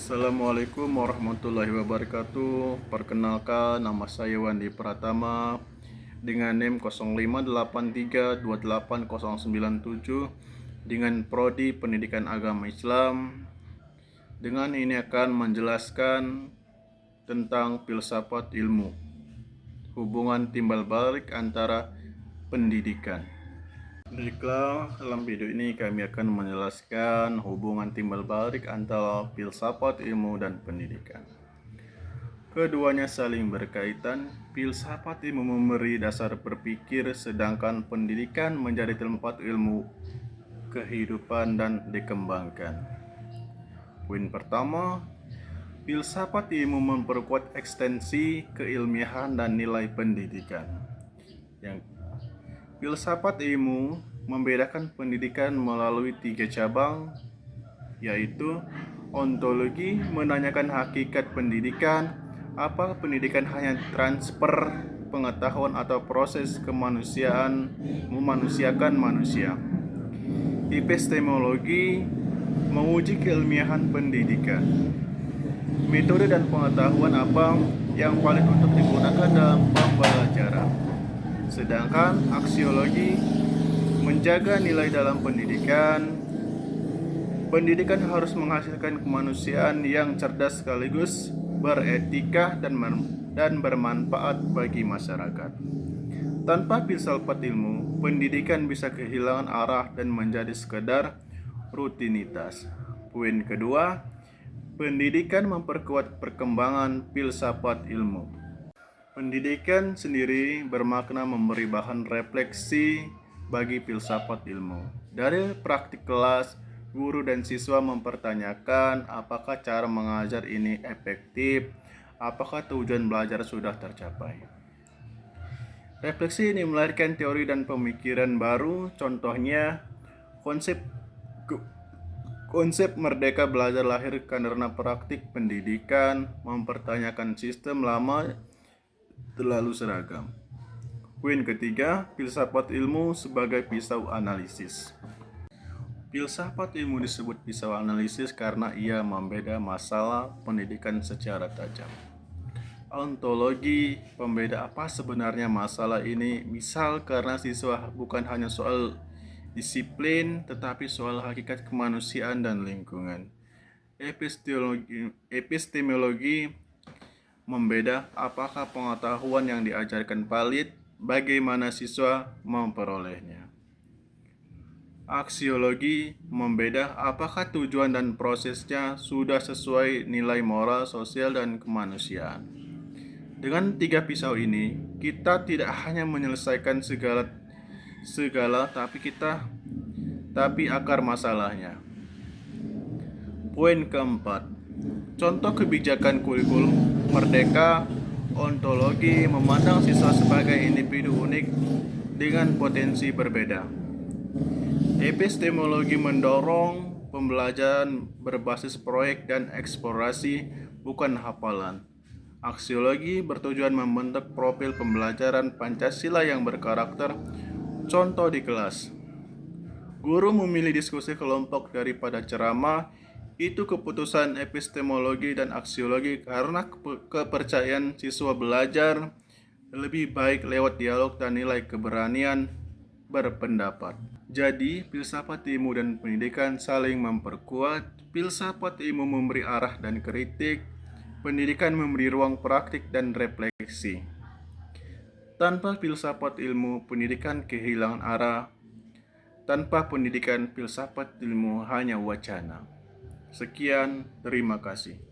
Assalamualaikum warahmatullahi wabarakatuh. Perkenalkan, nama saya Wandi Pratama dengan NIM 0583280097 dengan Prodi Pendidikan Agama Islam. Dengan ini akan menjelaskan tentang filsafat ilmu, hubungan timbal balik antara pendidikan. Baiklah, dalam video ini kami akan menjelaskan hubungan timbal balik antara filsafat ilmu dan pendidikan. Keduanya saling berkaitan. Filsafat ilmu memberi dasar berpikir, sedangkan pendidikan menjadi tempat ilmu kehidupan dan dikembangkan. Poin pertama, filsafat ilmu memperkuat ekstensi keilmiahan dan nilai pendidikan. Filsafat ilmu membedakan pendidikan melalui 3 cabang, yaitu ontologi, menanyakan hakikat pendidikan, apakah pendidikan hanya transfer pengetahuan atau proses kemanusiaan, memanusiakan manusia. Epistemologi, menguji keilmiahan pendidikan, metode dan pengetahuan apa yang paling untuk digunakan dalam pembelajaran. Sedangkan aksiologi, menjaga nilai dalam pendidikan. Pendidikan harus menghasilkan kemanusiaan yang cerdas sekaligus beretika dan bermanfaat bagi masyarakat. Tanpa filsafat ilmu, pendidikan bisa kehilangan arah dan menjadi sekedar rutinitas. Poin kedua, pendidikan memperkuat perkembangan filsafat ilmu. Pendidikan sendiri bermakna memberi bahan refleksi bagi filsafat ilmu. Dari praktik kelas, guru dan siswa mempertanyakan apakah cara mengajar ini efektif, apakah tujuan belajar sudah tercapai. Refleksi ini melahirkan teori dan pemikiran baru, contohnya konsep merdeka belajar lahir karena praktik pendidikan mempertanyakan sistem lama terlalu seragam. Poin ketiga, filsafat ilmu sebagai pisau analisis. Filsafat ilmu disebut pisau analisis karena ia membeda masalah pendidikan secara tajam. Ontologi, pembeda apa sebenarnya masalah ini, misal karena siswa bukan hanya soal disiplin, tetapi soal hakikat kemanusiaan dan lingkungan. Epistemologi, membeda apakah pengetahuan yang diajarkan valid, bagaimana siswa memperolehnya. Aksiologi, membeda apakah tujuan dan prosesnya sudah sesuai nilai moral, sosial, dan kemanusiaan. Dengan 3 pisau ini, kita tidak hanya menyelesaikan segala tapi akar masalahnya. Poin keempat, contoh kebijakan kurikulum merdeka. Ontologi memandang siswa sebagai individu unik dengan potensi berbeda. Epistemologi mendorong pembelajaran berbasis proyek dan eksplorasi, bukan hafalan. Aksiologi bertujuan membentuk profil pembelajaran Pancasila yang berkarakter contoh di kelas. Guru memilih diskusi kelompok daripada ceramah. Itu keputusan epistemologi dan aksiologi karena kepercayaan siswa belajar lebih baik lewat dialog dan nilai keberanian berpendapat. Jadi, filsafat ilmu dan pendidikan saling memperkuat. Filsafat ilmu memberi arah dan kritik, pendidikan memberi ruang praktik dan refleksi. Tanpa filsafat ilmu, pendidikan kehilangan arah. Tanpa pendidikan, filsafat ilmu hanya wacana. Sekian, terima kasih.